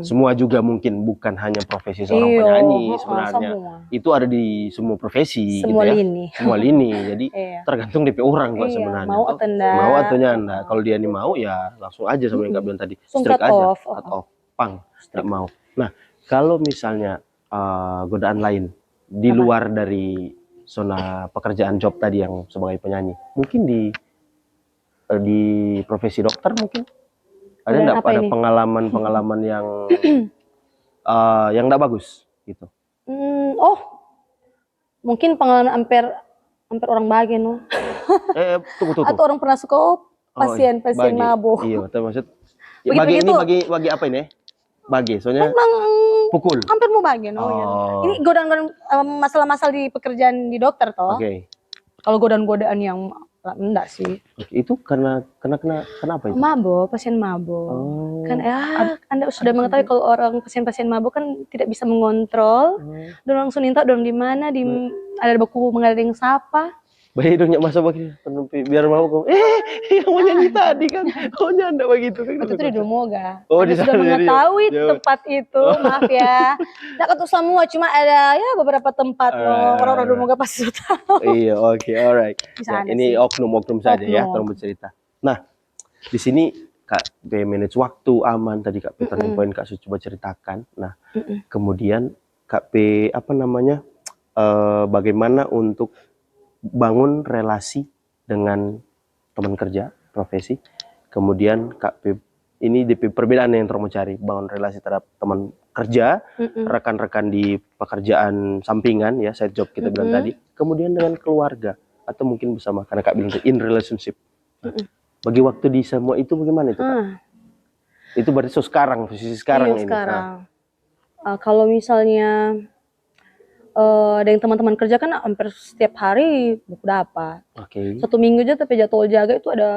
semua juga mungkin bukan hanya profesi seorang penyanyi sebenarnya itu ada di semua profesi semua gitu ya lini. Semua lini jadi tergantung DP orang kok sebenarnya mau atau enggak kalau dia nih mau ya langsung aja sama yang kak bilang tadi strict aja atau pang nggak mau. Nah kalau misalnya godaan lain di luar dari zona pekerjaan job tadi yang sebagai penyanyi mungkin di profesi dokter mungkin ada nggak ada pengalaman yang nggak bagus gitu? Mungkin pengalaman hampir orang bagian loh. Tunggu. Atau orang pernah suka pasien mabuk. Iya, maksud bagi ini bagi apa ini? Bagi, soalnya memang pukul. Hampir mau bagian ya. Ini godaan masalah-masalah di pekerjaan di dokter toh. Kalau godaan-godaan yang enggak sih. Itu karena apa itu? Mabuk, pasien mabuk. Kan Anda sudah mengetahui kalau orang pasien mabuk kan tidak bisa mengontrol. Dan langsung minta dong di mana ada baku mengading sapa. Baik dong masa bagi biar mau yang mau nyanyi tadi kan. Oh nyanda begitu kan. Itu di Domoga. Anda sudah mengetahui tempat itu, maaf ya. Tidak ketemu semua, cuma ada ya beberapa tempat orang-orang Domoga pasti sudah tahu. Iya, oke, alright. Nah, ini oknum saja ya, kalau bercerita. Nah, di sini Kak B manage waktu aman tadi Kak P turning point Kak Su coba ceritakan. Nah, kemudian Kak P bagaimana untuk bangun relasi dengan teman kerja, profesi. Kemudian Kak P ini DP perbedaan yang mau cari, bangun relasi terhadap teman kerja, rekan-rekan di pekerjaan sampingan ya, side job kita bilang tadi. Kemudian dengan keluarga atau mungkin bersama karena Kak bilang in relationship. Bagi waktu di semua itu bagaimana itu Kak? Itu berarti sekarang, posisi sekarang ini. Sekarang. Kalau misalnya dengan teman-teman kerja kan hampir setiap hari buku dapat. Satu minggu aja tapi jadwal jaga itu ada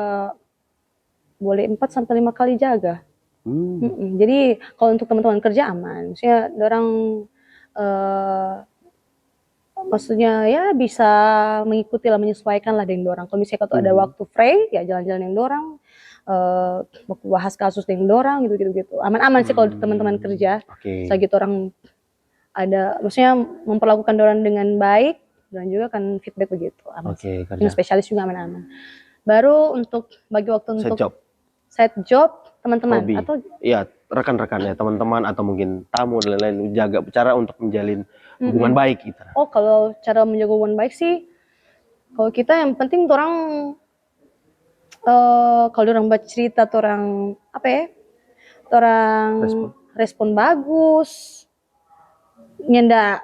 boleh 4 sampai 5 kali jaga. Jadi kalau untuk teman-teman kerja aman. Maksudnya orang maksudnya ya bisa mengikuti lah menyesuaikan lah dengan orang. Kalau misalnya kalau ada waktu free ya jalan-jalan dengan orang. Bahas kasus dengan orang gitu. Aman-aman sih kalau teman-teman kerja. Segitu orang ada maksudnya memperlakukan orang dengan baik dan juga kan feedback begitu aman. Yang spesialis juga aman-aman. Baru untuk bagi waktu untuk side job teman-teman atau iya rekan-rekan ya teman-teman atau mungkin tamu dan lain-lain jaga cara untuk menjalin hubungan baik gitu. Kalau cara menjaga hubungan baik sih kalau kita yang penting orang kalau orang bercerita orang apa ya orang respon bagus nyanda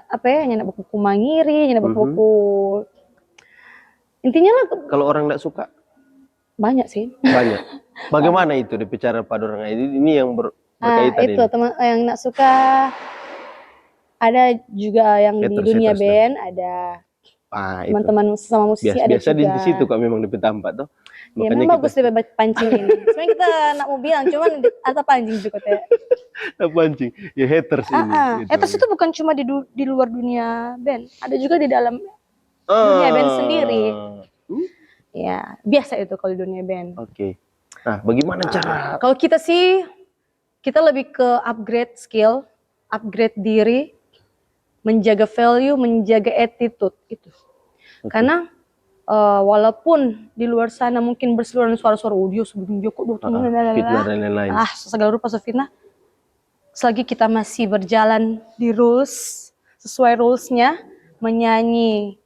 apa ya nyanda buku mangiri nyanda buku intinya lah kalau orang nggak suka banyak sih bagaimana itu bicara pada orang ini yang berkaitan itu teman yang nggak suka ada juga yang di dunia band ada Ah, itu. Teman-teman sama musisi ada Biasa juga. di situ kok memang di Petampak tuh. Ya Makanya memang bagus deh pancing ini. Sebenarnya kita nak mau bilang, cuman atau pancing juga teh. kita pancing. Ya haters ini. Gitu. Haters itu bukan cuma di luar dunia band, ada juga di dalam dunia band sendiri. Ya biasa itu kalau di dunia band. Oke. Nah, bagaimana cara? Kalau kita sih, kita lebih ke upgrade skill, upgrade diri, menjaga value, menjaga attitude itu. Karena walaupun di luar sana mungkin berseliweran suara-suara audio sebelum Joko fitnah dan lain-lain. Segala rupa fitnah. Selagi kita masih berjalan di rules, sesuai rulesnya, menyanyi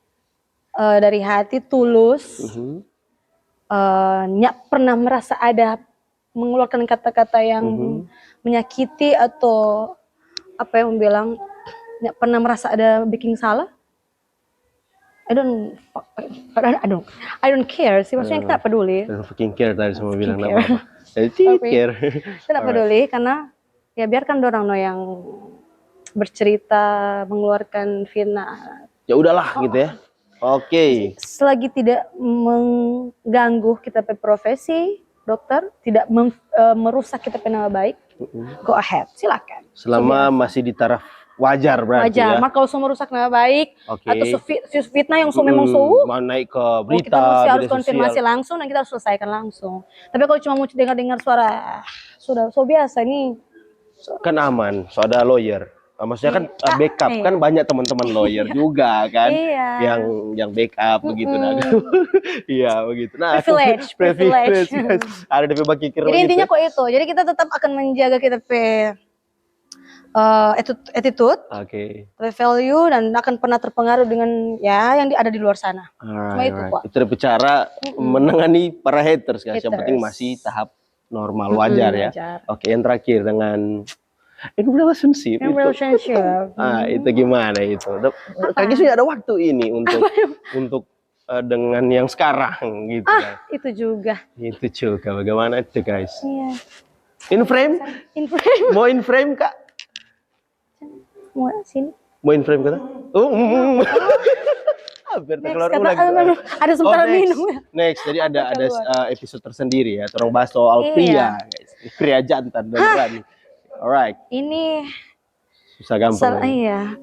dari hati tulus, nggak pernah merasa ada mengeluarkan kata-kata yang menyakiti atau apa yang bilang, nggak pernah merasa ada bikin salah. I don't care sih, maksudnya kita peduli. I don't fucking care tadi semua bilang care. apa. Jadi care. Kita tidak peduli karena ya biarkan dorang yang bercerita, mengeluarkan fitnah. Ya udahlah gitu ya. Oke. Selagi tidak mengganggu kita profesi dokter, tidak merusak kita nama baik, go ahead, silakan. Selama masih di taraf wajar berarti wajar. ya. Maka kalau semua merusak nama baik atau fitnah yang memang naik ke berita, kita mesti harus media konfirmasi sosial. langsung dan kita harus selesaikan langsung. Tapi kalau cuma mau dengar suara, sudah so biasa nih. Kan aman, so ada lawyer. Maksudnya kan backup, kan banyak teman-teman lawyer juga kan, yang backup begitu nah. Iya begitu. Nah, privilege. Ada DP bagi kira. Jadi intinya kok itu. Jadi kita tetap akan menjaga kita attitude, value, dan akan pernah terpengaruh dengan ya yang ada di luar sana. Cuma itu kok. Itu bicara menangani para haters guys. Yang penting masih tahap normal, wajar ya. Oke, yang terakhir dengan relationship. Itu gimana itu? Kayaknya sudah ada waktu ini untuk dengan yang sekarang gitu. Itu juga. Itu juga. Bagaimana itu guys? Iya. In frame? Mau in frame Kak? Mau sini? Mau in frame kata? Hampir keluar ulang. Ada sementara minum. Next, jadi ada episode tersendiri ya. Orang bahas soal pria, guys. Pria jantan dan berani. Alright. Ini susah gampang. Iya.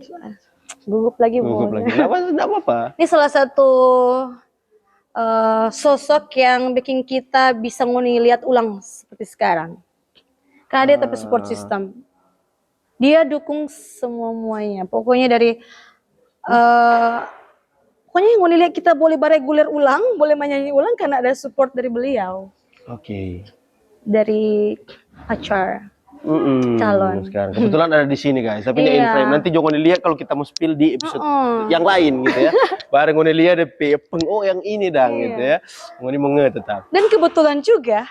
Gugup lagi. Enggak apa-apa. Ini salah satu sosok yang bikin kita bisa lihat ulang seperti sekarang. Karena dia tapi support system. Dia dukung semuanya. Pokoknya dari pokoknya yang lihat kita boleh bereguler ulang, boleh menyanyi ulang karena ada support dari beliau. Oke. Dari pacar. Calon. Sekarang kebetulan ada di sini guys, tapi ini in frame. Nanti jangan dilihat kalau kita mau spill di episode yang lain gitu ya. Bareng ngone lihat DP yang ini gitu ya. Ngone mau tetap. Dan kebetulan juga,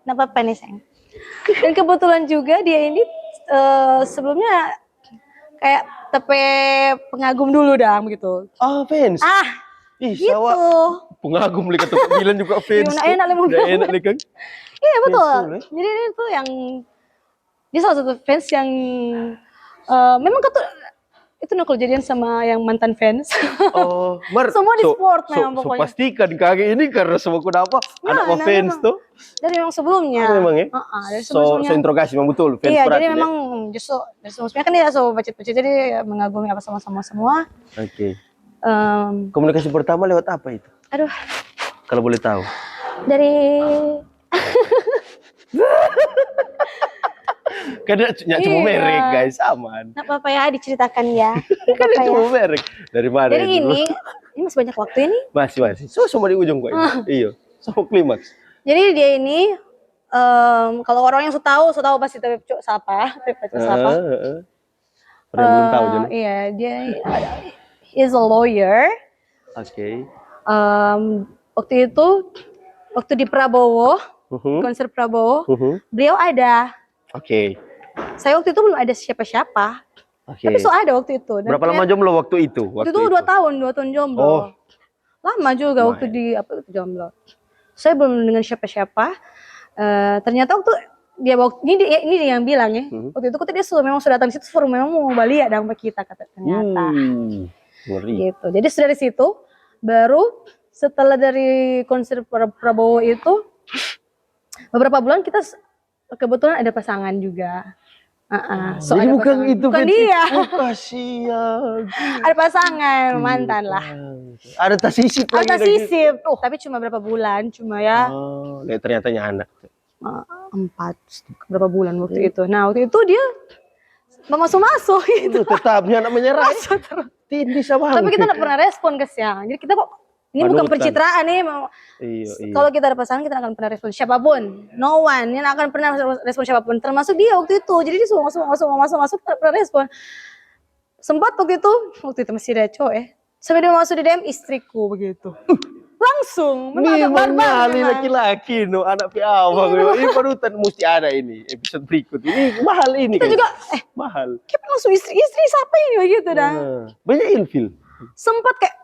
nggak apa-apa nih sayang. Dan kebetulan juga dia ini sebelumnya kayak tepe pengagum dulu gitu. Oh fans. Gitu. Pengagum lagi tuh bilang juga fans. Enak kan? Iya betul. Jadi itu yang dia salah satu fans yang memang itu kalau jadian sama yang mantan fans. Semua di sport memang pokoknya. Pastikan kaki ini karena semua kenapa anak fans tuh. Dari memang sebelumnya. Memang ya. Dari sebelumnya. So interogasi memang betul fans. Iya jadi memang justru dari sebelumnya kan dia pecit-pecit jadi mengagumi apa sama semua. Oke. Komunikasi pertama lewat apa itu? Aduh. Kalau boleh tahu. Dari Karena cuma merek guys, aman. Nggak apa-apa ya diceritakan ya. Karena cuma merek. Dari mana? Jadi ini masih banyak waktu ini. Masih. Semua di ujung kok. Iya. Semua klimaks. Jadi dia ini kalau orang yang tahu pasti tapi siapa. Orang belum tahu jadi. Iya, dia is a lawyer. Oke. Waktu di Prabowo, konser Prabowo, beliau ada. Oke. Saya waktu itu belum ada siapa-siapa. Tapi ada waktu itu. Dan berapa lama jomblo waktu itu? Waktu itu 2 tahun jomblo. Lama juga waktu di jomblo. Saya belum dengan siapa-siapa. Ternyata waktu ini dia yang bilang ya. Waktu itu dia memang sudah datang di situ memang mau balik ya sama kita kata ternyata. Ngeri. Gitu. Jadi dari situ baru setelah dari konser Prabowo itu beberapa bulan kita kebetulan ada pasangan juga. So Jadi ada bukan pasangan. itu Bukan kan? dia. Oh, kasihan. Ada pasangan, mantan lah. Ada tas sisip lagi. Ada sisip, tapi cuma berapa bulan, cuma ya Oh, lihat ternyata anak. 4 berapa bulan waktu itu. Nah waktu itu dia masuk gitu. Tetapnya anak menyerah. Masuk terus. Tindih sama. Tapi kita nggak pernah respon ke siang. Jadi kita kok ini bukan Panutan. pencitraan nih. Iya. Kalau kita ada pasangan kita akan pernah respon siapapun, no one yang akan pernah respon siapapun, termasuk dia waktu itu. Jadi dia masuk tak pernah respon. Sempat waktu itu masih ada cowok sampai dia masuk di DM istriku begitu. Langsung, memang agak barbar Ini laki-laki no anak piawang. Ini panutan mesti ada ini episode berikut. Ini mahal ini. Kita juga mahal. Kita langsung istri siapa ini begitu dah. Banyak ilfil. Sempat kayak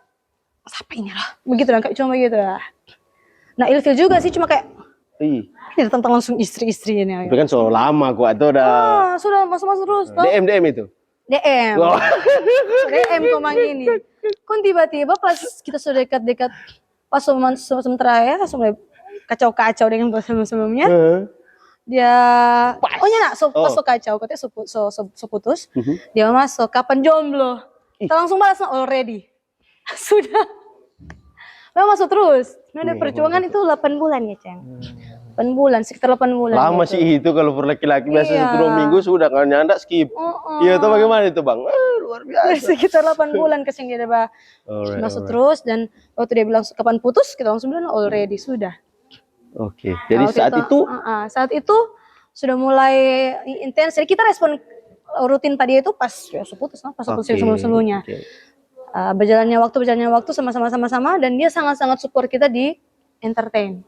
siapa ini lah begitu dah, kayak cuma begitu dah. Nah ilfil juga sih, cuma kayak ini tentang langsung istri ini. Tapi kan soal lama kok atau udah. Sudah masuk terus. DM itu. DM. Oh. DM komang ini. Kon tiba-tiba pas kita sudah dekat-dekat pas sementara ya langsung mulai kacau-kacau dengan sebelumnya. Dia pas kacau katanya putus. Dia masuk kapan jomblo. Kita langsung balas already. Sudah. Memang masuk terus. Ada perjuangan itu 8 bulan ya, Ceng. 8 bulan, sekitar 8 bulan. Lama gitu. Sih itu kalau per laki-laki biasa 1-2 minggu sudah nggak nyanda skip. Iya itu bagaimana itu Bang? Luar biasa. Sekitar 8 bulan kesini dia masuk terus, dan waktu dia bilang kapan putus kita langsung bilang already sudah. Oke. Jadi saat itu sudah mulai intens. Jadi kita respon rutin tadi itu pas putus, pas putus sebelumnya. Berjalannya waktu sama-sama dan dia sangat-sangat support kita di entertain.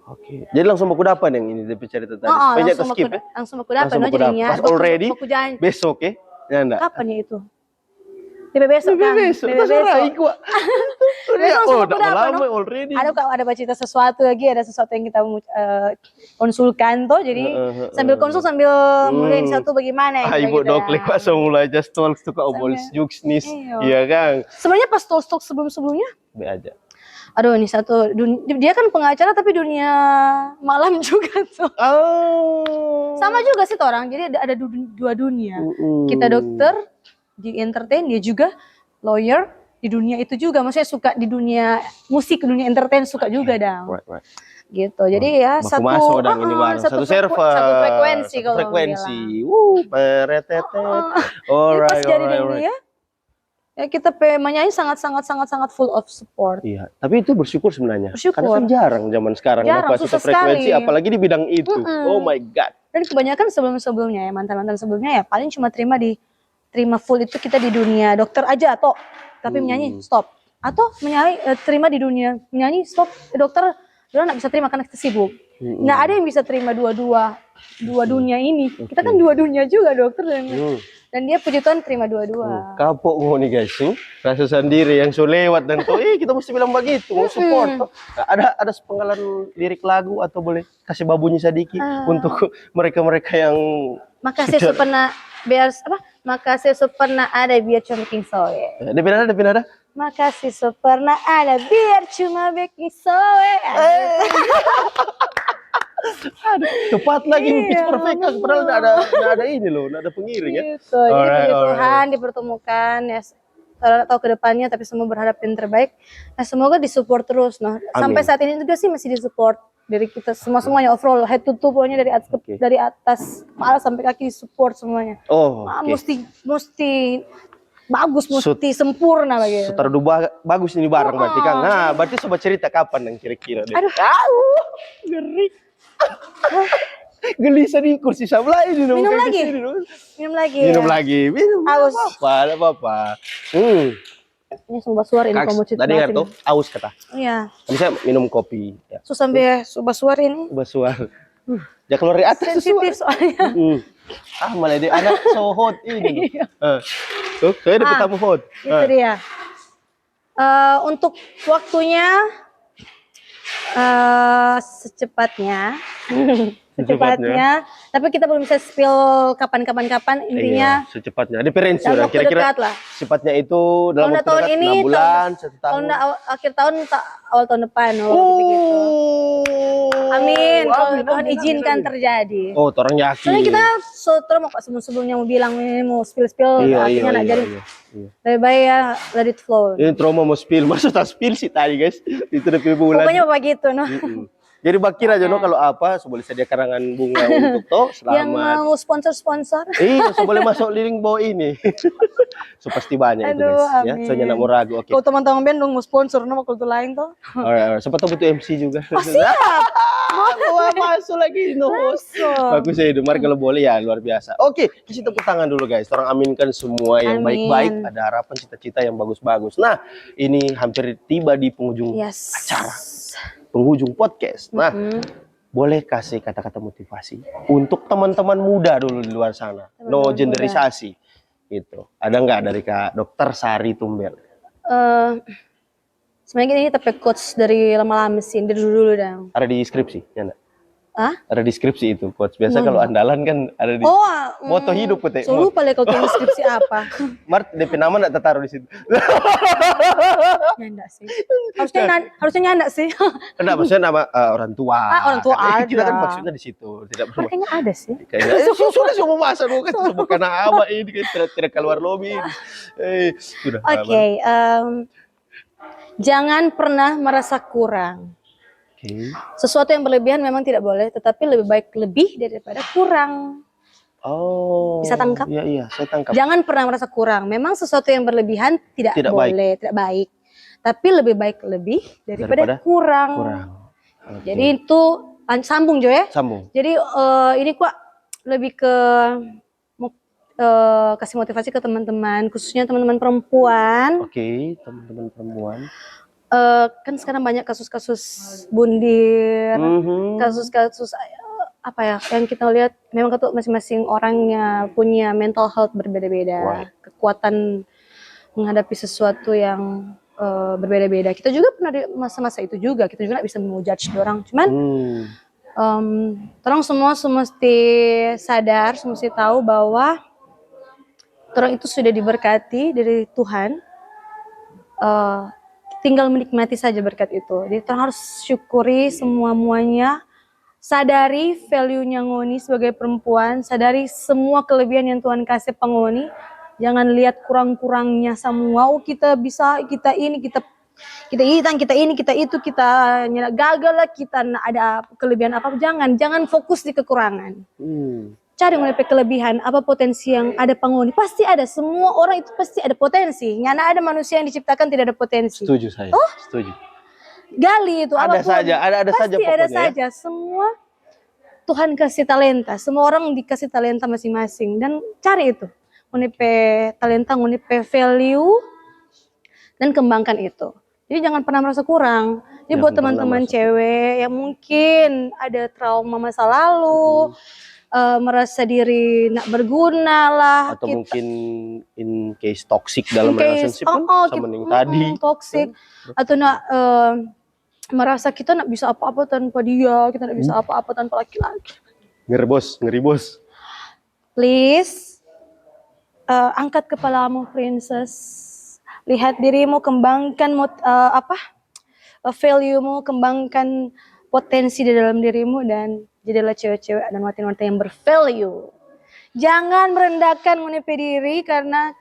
Jadi langsung aku dapat yang ini dari cerita tadi. Langsung aku dapat jadinya. Pas already besok ya? Kapan ya itu? Besok kan? Besok. Ada cerita sesuatu lagi, ada sesuatu yang kita konsulkan tuh. Jadi sambil konsul sambil mulai satu bagaimana ya. Ibu doklek pas mulai just talk suka obolis juksnis. Iya kan? Sebenarnya pas talk sebelumnya be aja. Aduh ini satu dia kan pengacara tapi dunia malam juga tuh. Sama juga sih orang. Jadi ada 2 dunia. Kita dokter di entertain, dia juga lawyer di dunia itu juga. Maksudnya suka di dunia musik, dunia entertain suka juga dah. Gitu. Jadi ya satu server, satu frekuensi kalau meretetet. Pas jadi dia ya kita menyanyi sangat full of support. Iya, tapi itu bersyukur sebenarnya. Karena kan jarang zaman sekarang kapasitas frekuensi apalagi di bidang itu. Oh my god. Dan kebanyakan sebelumnya ya mantan sebelumnya ya paling cuma terima full itu kita di dunia dokter aja atau tapi menyanyi stop, atau menyanyi terima di dunia menyanyi stop, dokter dia nggak bisa terima karena kita sibuk. Nggak ada yang bisa terima dua dunia ini. Kita kan 2 dunia juga dokter dan dia puji Tuhan terima 2. Kapok nih guys, rasa sendiri yang so lewat dan kita mesti bilang begitu, mau support. Ada sepenggalan lirik lagu atau boleh kasih babunyi sedikit untuk mereka yang makasih pernah biar makasih pernah ada biar cuma bikin soe. Ada. Makasih pernah ada biar cuma bikin soe. Tepat lagi pitch perfect kan, padahal nggak ada ini loh, nggak ada pengiring ya. Gitu. Jadi Tuhan dipertemukan ya. Tahu ke depannya, tapi semua berharap yang terbaik. Nah, semoga disupport terus. Nah, sampai saat ini juga sih masih disupport dari kita semuanya overall head to toe, pokoknya dari atas kepala sampai kaki disupport semuanya. Mesti bagus, mesti sempurna begitu. Terlalu bagus ini bareng berarti kan. Nah, berarti coba cerita kapan yang kira-kira deh. Aduh, ngeri. Gelisah di kursi sebelah ini dong. Minum lagi. Aus. Apa-apa. Ini sumber suara ini kamu cerita. Tadi kan tuh aus kata. Iya. Bisa minum kopi. Ya. So sampai sumber suara ini. Suara. Ya keluar dari atas sensitif soalnya. Malah dia anak so hot ini. Tuh, saya udah ketemu hot. Itu dia. Untuk waktunya secepatnya Tapi kita belum bisa spill kapan. Intinya Iya, secepatnya. Referensi dalam udah waktu kira-kira dekat lah. sifatnya itu dalam Kalau waktu nggak tahun dekat ini, 6 bulan, 1 tahun. akhir tahun, awal tahun depan, gitu. Amin. Kalau Tuhan izinkan terjadi. Oh, orang yakin. Soalnya kita mau sebelumnya mau bilang ini mau spill artinya nggak jadi. Iya. Lebih baik ya let it flow. Ini trauma mau spill, masa tak spill sih tadi guys. Itu lebih bulan. Pokoknya begitu no. Jadi bakir aja no kalau apa, boleh sedia karangan bunga untuk toh selamat. Yang mau sponsor. Iya, boleh masuk link bawah ini. So pasti banyak itu guys. Ya, soalnya nak mau ragu. Oke. Kalau teman-teman band dong mau sponsor no kalau lain tuh. Alright. Siapa tahu butuh MC juga. Oh, siap. Masuk lagi no host. Bagus ya itu. Mari kalau boleh ya luar biasa. Oke, kasih tepuk tangan dulu guys. Orang aminkan semua yang baik-baik. Ada harapan cita-cita yang bagus-bagus. Nah, ini hampir tiba di penghujung acara. Penghujung podcast. Nah, boleh kasih kata-kata motivasi untuk teman-teman muda dulu di luar sana. No genderisasi. Gitu. Ada nggak dari Kak Dokter Sari Tumbel? Sebenarnya ini tapi quotes dari lama-lama sih, dari dulu dong. Ada di skripsi, ya enggak? Hah? Ada di skripsi itu quotes. Biasa kalau andalan kan ada di moto hidup putih. So lupa kalau tulis skripsi apa. Mart DP nama enggak tertaruh di situ. Nyanda sih. Harusnya nyanda sih. Kenapa? Maksudnya nama orang tua. Orang tua kan, ada. kita kan maksudnya di situ. Tidak perlu. Kayaknya ada sih. Kayaknya sudah semua masa kan bukan apa ini kan tidak keluar lobby. Sudah. Oke, jangan pernah merasa kurang. Sesuatu yang berlebihan memang tidak boleh, tetapi lebih baik lebih daripada kurang. Oh. Bisa tangkap? Iya, saya tangkap. Jangan pernah merasa kurang. Memang sesuatu yang berlebihan tidak boleh, tidak baik. Tapi lebih baik lebih daripada kurang. Okay. Jadi itu sambung Jo ya. Sambung. Jadi ini kok lebih ke kasih motivasi ke teman-teman, khususnya teman-teman perempuan. Oke, teman-teman perempuan. Kan sekarang banyak kasus-kasus bundir, kasus-kasus apa ya yang kita lihat memang tuh masing-masing orangnya punya mental health berbeda-beda, kekuatan menghadapi sesuatu yang berbeda-beda. Kita juga pernah di masa-masa itu juga, kita juga nggak bisa menjudge orang, cuman tolong semua mesti sadar, mesti tahu bahwa orang itu sudah diberkati dari Tuhan. Tinggal menikmati saja berkat itu. Jadi kita harus syukuri semuanya. Sadari value-nya Ngoni sebagai perempuan. Sadari semua kelebihan yang Tuhan kasih pengoni. Jangan lihat kurang-kurangnya semua. Oh kita bisa, kita ini, kita ini, kita itu, kita gagal lah, kita ada kelebihan apa. Jangan fokus di kekurangan. Cari mulai kelebihan, apa potensi yang ada pengoni. Pasti ada, semua orang itu pasti ada potensi. Nggak ada manusia yang diciptakan tidak ada potensi. Setuju saya, setuju. Gali itu, ada apapun. Saja, ada pasti saja pokoknya. Ada saja, semua Tuhan kasih talenta. Semua orang dikasih talenta masing-masing. Dan cari itu. Ngunipe talenta, ngunipe value. Dan kembangkan itu. Jadi jangan pernah merasa kurang. Jadi buat teman-teman cewek yang mungkin ada trauma masa lalu, merasa diri nak berguna lah, atau kita, mungkin in case toxic dalam relationship sama yang tadi toxic, atau nak merasa kita nak bisa apa-apa tanpa dia, kita nak bisa apa-apa tanpa laki-laki. Ngeri bos. Please angkat kepalamu princess, lihat dirimu, kembangkan value-mu, kembangkan potensi di dalam dirimu, dan jadilah cewek-cewek dan wanita-wanita yang bervalue. Jangan merendahkan Ngoni diri, karena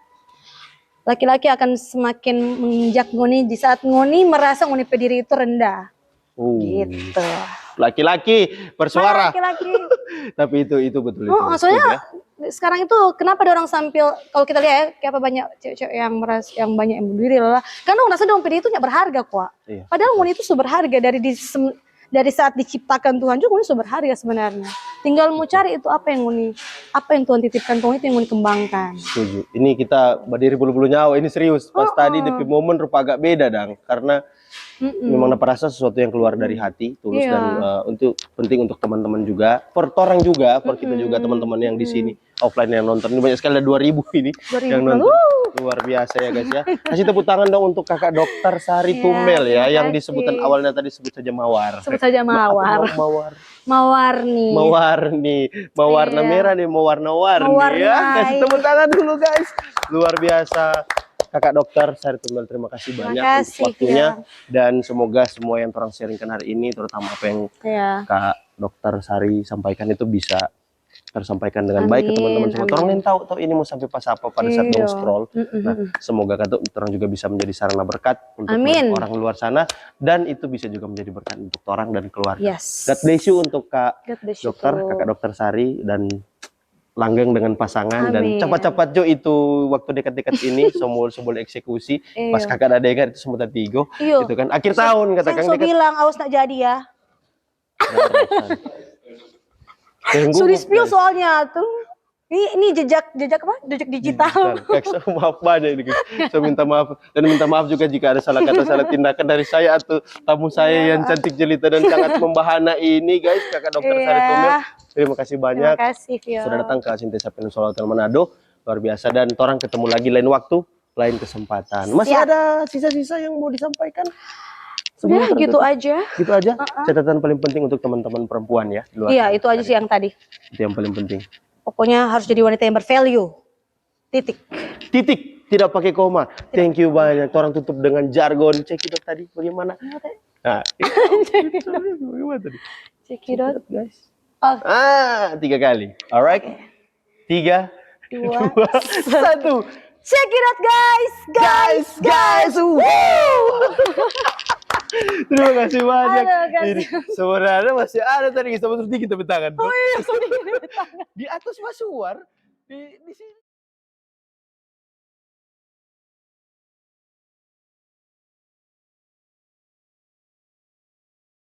laki-laki akan semakin menginjak Ngoni di saat Ngoni merasa Ngoni diri itu rendah. Gitu. Laki-laki bersuara. Laki-laki. Tapi itu betul. Soalnya sekarang itu kenapa ada orang sampil, kalau kita lihat ya, kayak apa banyak cewek-cewek yang banyak yang bunuh diri lah. Karena orang rasa dong itu nggak berharga kok. Iya. Padahal Ngoni itu sudah berharga dari saat diciptakan Tuhan juga, Ngoni sudah berharga sebenarnya. Tinggal mau cari itu apa yang Tuhan titipkan, itu yang Ngoni kembangkan. Setuju. Ini kita berdiri bulu-bulu nyawa, ini serius. Pas tadi di momen rupa agak beda dang, karena memang dapat rasa sesuatu yang keluar dari hati, tulus dan penting untuk teman-teman juga, per orang juga, per kita juga teman-teman yang di sini. offline yang nonton. Ini banyak sekali, ada 2000 ini 2000 yang nonton. Luar biasa ya guys ya. Kasih tepuk tangan dong untuk kakak dokter Sari Iya, Tumel ya, terima yang kasih. disebutan awalnya tadi sebut saja Mawar. Sebut saja Mawar. Mawar. Mewarni. Mewarni, mau warna Iya. merah nih, mau warna-warni ya. Mewarnai. Kasih tepuk tangan dulu guys. Luar biasa. Kakak dokter Sari Tumel, terima kasih Terima banyak kasih, untuk waktunya. ya. Dan semoga semua yang orang sharingkan hari ini, terutama apa yang Ya. Kak Dokter Sari sampaikan itu bisa tersampaikan dengan baik ke teman-teman semua. Orang yang tahu ini mau sampai pas apa pada saat dong scroll. Nah, semoga kata orang juga bisa menjadi sarana berkat untuk orang luar sana, dan itu bisa juga menjadi berkat untuk orang dan keluarga. Yes. God bless you untuk Kak Dokter, too. Kakak Dokter Sari, dan langgeng dengan pasangan. Amin. Dan cepat-cepat Jo itu waktu dekat-dekat ini semua eksekusi. Pas kakak ada dekat itu semua tigo itu kan akhir tahun katakan saya bilang awas nak jadi ya. Sudah spill soalnya tuh. Ini jejak apa? Jejak digital. Maaf banyak ini. Saya minta maaf, dan minta maaf juga jika ada salah kata, salah tindakan dari saya atau tamu saya yang cantik jelita dan sangat membahana ini guys, Kakak Dokter Sari Tumel. Terima kasih banyak. Terima kasih, sudah datang ke Sintesa Peninsula Hotel Manado. Luar biasa, dan orang ketemu lagi lain waktu, lain kesempatan. Masih ada sisa-sisa yang mau disampaikan? Sudah gitu aja. Gitu aja. Catatan paling penting untuk teman-teman perempuan ya. Iya, itu aja sih yang tadi. Itu yang paling penting. Pokoknya harus jadi wanita yang bervalue. Titik. Titik, tidak pakai koma. Thank you banyak. Orang tutup dengan jargon. Cekidot tadi bagaimana? Nah, bagaimana tadi? Cekidot, guys. Oh. 3 kali. Alright. 3, 2, 1. Check it out guys. Terima kasih banyak. Sebenarnya masih ada tadi, kita sedikit tepuk tangan. Oh iya, di atas Mas Suar di sini.